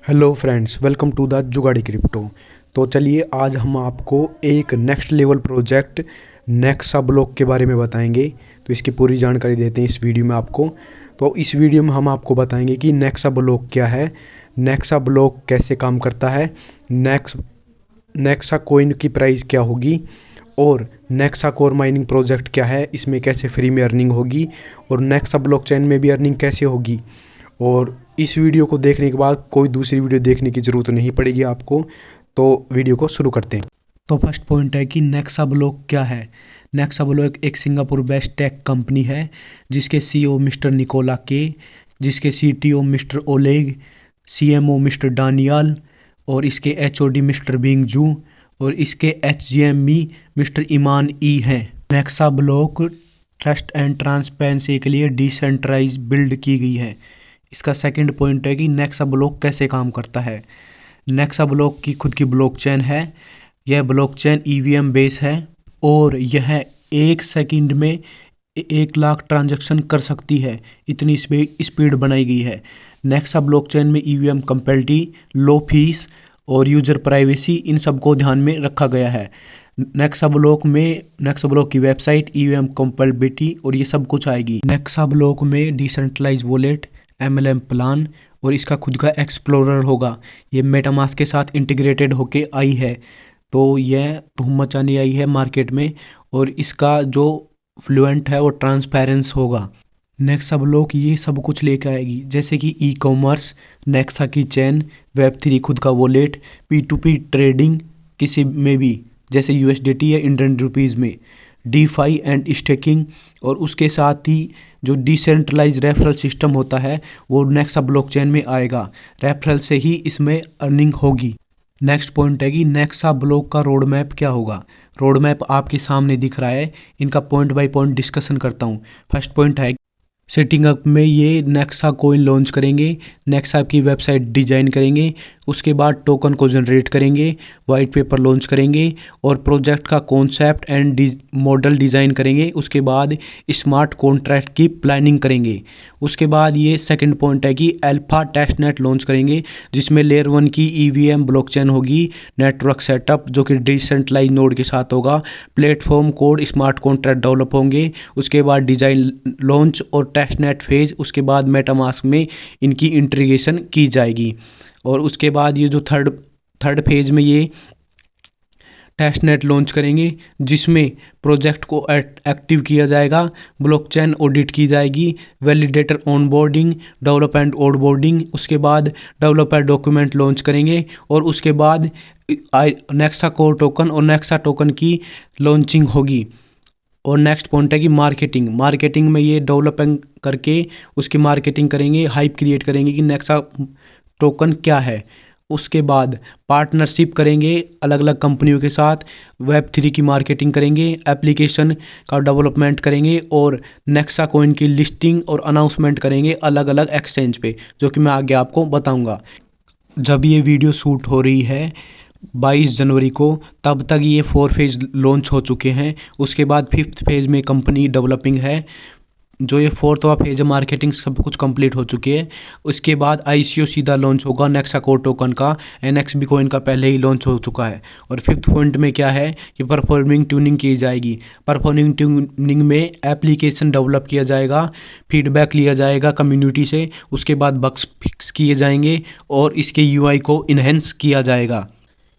Hello friends, welcome to the Jugadi crypto. तो चलिए आज हम आपको एक next level project Nexa block के बारे में बताएंगे। तो इसकी पूरी जानकारी देते हैं इस वीडियो में आपको। तो इस वीडियो में हम आपको बताएंगे कि नेक्सा ब्लॉक क्या है, नेक्सा ब्लॉक कैसे काम करता है, नेक्सा कॉइन की प्राइस क्या होगी और नेक्सा कोर माइनिंग प्रोजेक्ट क्या है, इसमें कैसे फ्री में अर्निंग होगी और नेक्सा ब्लॉकचेन में भी अर्निंग कैसे होगी। और इस वीडियो को देखने के बाद कोई दूसरी वीडियो देखने की ज़रूरत नहीं पड़ेगी आपको। तो वीडियो को शुरू करते हैं। तो फर्स्ट पॉइंट है कि नेक्सा ब्लॉक क्या है। नेक्सा ब्लॉक एक सिंगापुर बेस्ड टेक कंपनी है जिसके सीईओ मिस्टर निकोला के, जिसके CTO mister Oleg, CMO mister Daniel और इसके एचओडी मिस्टर बिंग जू और इसके एचजीएमई मिस्टर ईमान ई हैं। Nexa block trust and transparency के लिए डिसेंट्रलाइज बिल्ड की गई है। इसका सेकंड पॉइंट है कि नेक्सा ब्लॉक कैसे काम करता है। नेक्सा ब्लॉक की खुद की ब्लॉकचेन है। यह ब्लॉकचेन ईवीएम बेस है और यह 1 सेकंड में 1 लाख ट्रांजैक्शन कर सकती है, इतनी स्पीड बनाई गई है। नेक्सा ब्लॉकचेन में ईवीएम कंपेबिलिटी, लो फीस और यूजर प्राइवेसी, इन सबको ध्यान में रखा गया है। नेक्सा ब्लॉक की वेबसाइट, ईवीएम कंपेबिलिटी और ये सब कुछ आएगी। नेक्सा ब्लॉक में डिसेंट्रलाइज वॉलेट, MLM प्लान और इसका खुद का एक्सप्लोरर होगा। ये मेटामास्क के साथ इंटीग्रेटेड होके आई है, तो यह धूम मचाने आई है मार्केट में और इसका जो फ्लुएंट है वो ट्रांसपेरेंस होगा। नेक्सा ब्लॉक ये सब कुछ लेकर आएगी, जैसे कि ई कॉमर्स, नेक्सा की चेन, Web3 खुद का वॉलेट, P2P ट्रेडिंग किसी में भी जैसे USDT या इंडियन रुपीज़ में, DeFi एंड स्टेकिंग और उसके साथ ही जो डिसेंट्रलाइज रेफरल सिस्टम होता है वो नेक्सा ब्लॉकचेन में आएगा। रेफरल से ही इसमें अर्निंग होगी। नेक्स्ट पॉइंट है कि नेक्सा ब्लॉक का रोड मैप क्या होगा। रोड मैप आपके सामने दिख रहा है, इनका पॉइंट बाय पॉइंट डिस्कशन करता हूँ। फर्स्ट पॉइंट है सेटिंग अप में ये नेक्सा कॉइन लॉन्च करेंगे, नेक्सा की वेबसाइट डिजाइन करेंगे, उसके बाद टोकन को जनरेट करेंगे, वाइट पेपर लॉन्च करेंगे और प्रोजेक्ट का कॉन्सेप्ट एंड मॉडल डिज़ाइन करेंगे। उसके बाद स्मार्ट कॉन्ट्रैक्ट की प्लानिंग करेंगे। उसके बाद ये सेकंड पॉइंट है कि अल्फा टेस्टनेट लॉन्च करेंगे जिसमें लेयर 1 की ईवीएम ब्लॉकचेन होगी, नेटवर्क सेटअप जो कि डिसेंट्रलाइज नोड के साथ होगा, platform code, smart contract develop होंगे। उसके बाद डिज़ाइन लॉन्च और टेस्टनेट फेज, उसके बाद मेटामास्क में इनकी इंटीग्रेशन की जाएगी। और उसके बाद ये जो थर्ड फेज में ये टेस्टनेट लॉन्च करेंगे जिसमें प्रोजेक्ट को एक्टिव किया जाएगा, ब्लॉकचेन ऑडिट की जाएगी, वैलिडेटर ऑनबोर्डिंग, डेवलपमेंट ऑनबोर्डिंग, उसके बाद डेवलपर डॉक्यूमेंट लॉन्च करेंगे और उसके बाद नेक्सा कोर टोकन और नेक्सा टोकन की लॉन्चिंग होगी। और नेक्स्ट पॉइंट है कि मार्केटिंग में ये डेवलपिंग करके उसकी मार्केटिंग करेंगे, हाइप क्रिएट करेंगे कि नेक्सा टोकन क्या है। उसके बाद पार्टनरशिप करेंगे अलग अलग कंपनियों के साथ, Web3 की मार्केटिंग करेंगे, एप्लीकेशन का डेवलपमेंट करेंगे और नेक्सा कॉइन की लिस्टिंग और अनाउंसमेंट करेंगे अलग अलग एक्सचेंज पे, जो कि मैं आगे आपको बताऊंगा। जब ये वीडियो शूट हो रही है 22 जनवरी को, तब तक ये 4 फेज लॉन्च हो चुके हैं। उसके बाद 5th फेज में कंपनी डेवलपिंग है। जो ये 4वां फेज है, मार्केटिंग सब कुछ कंप्लीट हो चुकी है। उसके बाद ICO सीधा लॉन्च होगा नेक्सा कोर टोकन का, NXB कॉइन का पहले ही लॉन्च हो चुका है। और 5th पॉइंट में क्या है कि परफॉर्मिंग ट्यूनिंग की जाएगी। परफॉर्मिंग ट्यूनिंग में एप्लीकेशन डेवलप किया जाएगा, फीडबैक लिया जाएगा कम्युनिटी से, उसके बाद बग्स फिक्स किए जाएंगे और इसके UI को इन्हेंस किया जाएगा।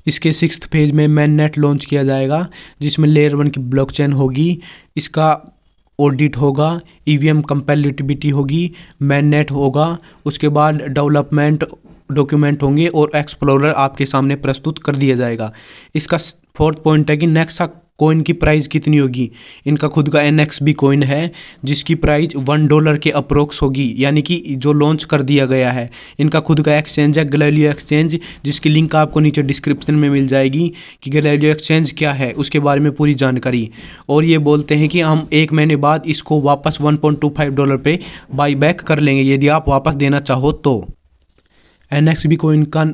इसके 6th फेज में मैननेट लॉन्च किया जाएगा जिसमें लेयर 1 की ब्लॉकचेन होगी, इसका ऑडिट होगा, ईवीएम कंपैटिबिलिटी होगी, मैननेट होगा, उसके बाद डेवलपमेंट डॉक्यूमेंट होंगे और एक्सप्लोरर आपके सामने प्रस्तुत कर दिया जाएगा। इसका 4th पॉइंट है कि नेक्सा कॉइन की प्राइस कितनी होगी। इनका खुद का NXB कॉइन है जिसकी प्राइस $1 के अप्रोक्स होगी, यानी कि जो लॉन्च कर दिया गया है। इनका खुद का एक्सचेंज है गैलीलियो एक्सचेंज, जिसकी लिंक आपको नीचे डिस्क्रिप्शन में मिल जाएगी कि गैलीलियो एक्सचेंज क्या है, उसके बारे में पूरी जानकारी। और ये बोलते हैं कि हम 1 महीने बाद इसको वापस $1.25 पे बाई बैक कर लेंगे यदि आप वापस देना चाहो तो। NXB कॉइन का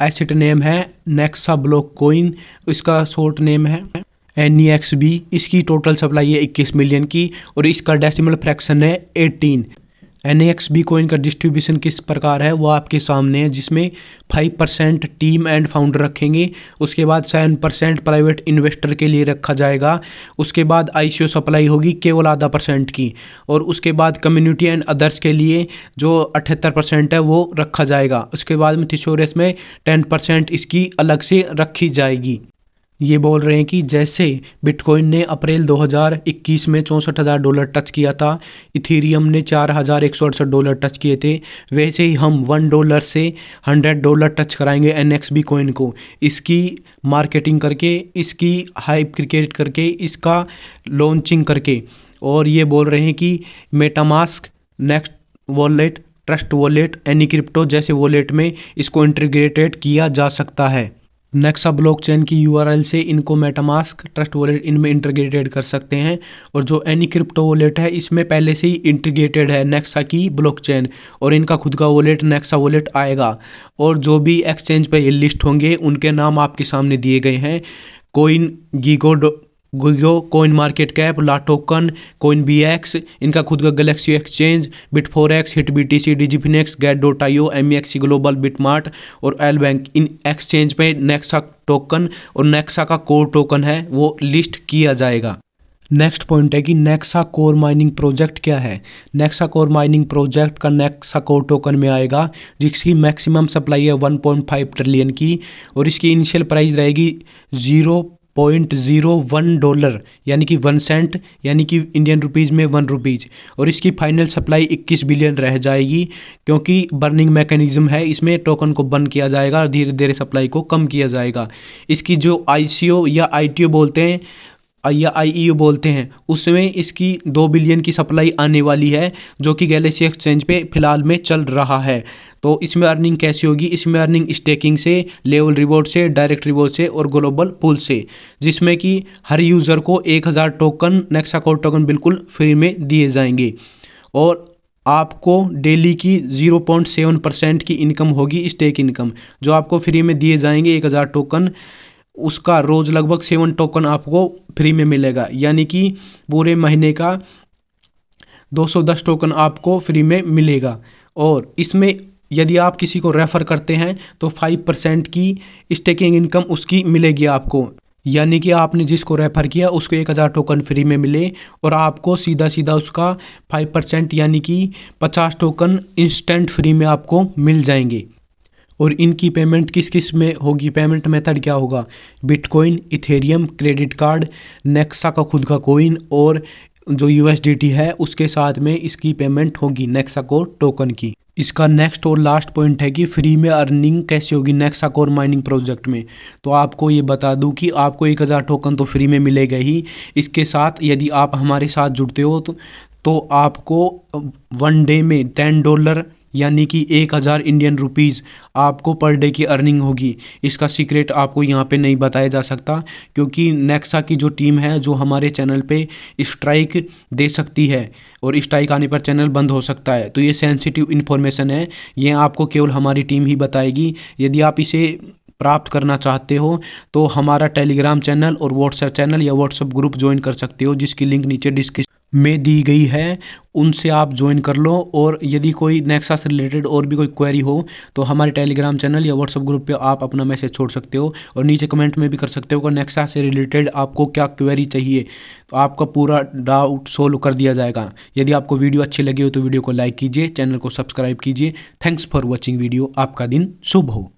एसेट नेम है नेक्सा ब्लॉक कॉइन, इसका शॉर्ट नेम है NEXB। इसकी टोटल सप्लाई है 21 मिलियन की और इसका डेसिमल फ्रैक्शन है 18। NAXB कॉइन का डिस्ट्रीब्यूशन किस प्रकार है वो आपके सामने है, जिसमें 5% टीम एंड फाउंडर रखेंगे, उसके बाद 7% प्राइवेट इन्वेस्टर के लिए रखा जाएगा, उसके बाद ICO सप्लाई होगी केवल आधा % की, और उसके बाद कम्युनिटी एंड अदर्स के लिए जो 78% है वो रखा जाएगा। उसके बाद में थिसोरस में 10% इसकी अलग से रखी जाएगी। ये बोल रहे हैं कि जैसे बिटकॉइन ने अप्रैल 2021 में $64,000 टच किया था, इथेरियम ने $4,168 टच किए थे, वैसे ही हम $1 से $100 टच कराएंगे NXB कॉइन को, इसकी मार्केटिंग करके, इसकी हाइप क्रिएट करके, इसका लॉन्चिंग करके। और ये बोल रहे हैं कि MetaMask, next wallet, trust wallet, any crypto जैसे वॉलेट में इसको इंटीग्रेटेड किया जा सकता है। नेक्सा ब्लॉकचेन की URL से इनको मेटामास्क, ट्रस्ट वॉलेट इनमें इंटीग्रेटेड कर सकते हैं। और जो एनी क्रिप्टो वॉलेट है इसमें पहले से ही इंटीग्रेटेड है नेक्सा की ब्लॉकचेन, और इनका खुद का वॉलेट नेक्सा वॉलेट आएगा। और जो भी एक्सचेंज पे ये लिस्ट होंगे उनके नाम आपके सामने दिए गए हैं। CoinGecko, CoinMarketCap, LaToken, coin BX, इनका खुद का गैलेक्सी एक्सचेंज, बिट4एक्स, हिट BTC, डिजिफिनेक्स, गेट.io, MEXC ग्लोबल, बिटमार्ट और एल बैंक। इन एक्सचेंज पे नेक्सा टोकन और नेक्सा का कोर टोकन है वो लिस्ट किया जाएगा। नेक्स्ट पॉइंट है कि नेक्सा कोर माइनिंग प्रोजेक्ट क्या है। नेक्सा कोर माइनिंग प्रोजेक्ट का नेक्सा कोर टोकन में आएगा, जिसकी मैक्सिमम सप्लाई है 1.5 ट्रिलियन की, और इसकी इनिशियल प्राइस रहेगी $0.01 यानी कि 1 सेंट, यानी कि इंडियन रुपीज़ में 1 रुपीज़। और इसकी फाइनल सप्लाई 21 बिलियन रह जाएगी, क्योंकि बर्निंग मैकेनिज्म है, इसमें टोकन को बर्न किया जाएगा और धीरे धीरे सप्लाई को कम किया जाएगा। इसकी जो ICO या ITO बोलते हैं या IEO बोलते हैं, उसमें इसकी 2 बिलियन की सप्लाई आने वाली है, जो कि गैलेक्सी एक्सचेंज पे फिलहाल में चल रहा है। तो इसमें अर्निंग कैसी होगी? इसमें अर्निंग स्टेकिंग से, लेवल रिवॉर्ड से, डायरेक्ट रिवॉर्ड से और ग्लोबल पूल से, जिसमें कि हर यूज़र को 1000 टोकन नेक्सा कोर टोकन बिल्कुल फ्री में दिए जाएंगे। और आपको डेली की 0.7% की इनकम होगी, स्टेक इनकम, जो आपको फ्री में दिए जाएंगे 1000 टोकन। उसका रोज़ लगभग 7 टोकन आपको फ्री में मिलेगा, यानी कि पूरे महीने का 210 टोकन आपको फ्री में मिलेगा। और इसमें यदि आप किसी को रेफ़र करते हैं तो 5% की स्टेकिंग इनकम उसकी मिलेगी आपको, यानी कि आपने जिसको रेफ़र किया उसको 1000 टोकन फ्री में मिले, और आपको सीधा सीधा उसका 5% यानी कि 50 टोकन इंस्टेंट फ्री में आपको मिल जाएंगे। और इनकी पेमेंट किस किस में होगी? पेमेंट मेथड क्या होगा? Bitcoin, Ethereum, credit card, Nexa का खुद का कॉइन और जो USDT है उसके साथ में इसकी पेमेंट होगी नेक्सा कोर टोकन की। इसका नेक्स्ट और लास्ट पॉइंट है कि फ्री में अर्निंग कैसे होगी नेक्सा कोर माइनिंग प्रोजेक्ट में। तो आपको ये बता दूं कि आपको 1000 टोकन तो फ्री में मिलेगा ही, इसके साथ यदि आप हमारे साथ जुड़ते हो तो आपको 1 डे में $10 यानी कि 1000 इंडियन रुपीज़ आपको पर डे की अर्निंग होगी। इसका सीक्रेट आपको यहाँ पे नहीं बताया जा सकता, क्योंकि नेक्सा की जो टीम है जो हमारे चैनल पे स्ट्राइक दे सकती है, और स्ट्राइक आने पर चैनल बंद हो सकता है। तो ये सेंसिटिव इन्फॉर्मेशन है, ये आपको केवल हमारी टीम ही बताएगी। यदि आप इसे प्राप्त करना चाहते हो तो हमारा टेलीग्राम चैनल और व्हाट्सएप चैनल या व्हाट्सएप ग्रुप ज्वाइन कर सकते हो, जिसकी लिंक नीचे डिस्क्रिप्शन में दी गई है, उनसे आप ज्वाइन कर लो। और यदि कोई नेक्सा से रिलेटेड और भी कोई क्वेरी हो तो हमारे टेलीग्राम चैनल या व्हाट्सएप ग्रुप पे आप अपना मैसेज छोड़ सकते हो, और नीचे कमेंट में भी कर सकते हो कि नेक्सा से रिलेटेड आपको क्या क्वेरी चाहिए, तो आपका पूरा डाउट सोल्व कर दिया जाएगा। यदि आपको वीडियो अच्छी लगी हो तो वीडियो को लाइक कीजिए, चैनल को सब्सक्राइब कीजिए। Thanks for watching video. आपका दिन शुभ हो।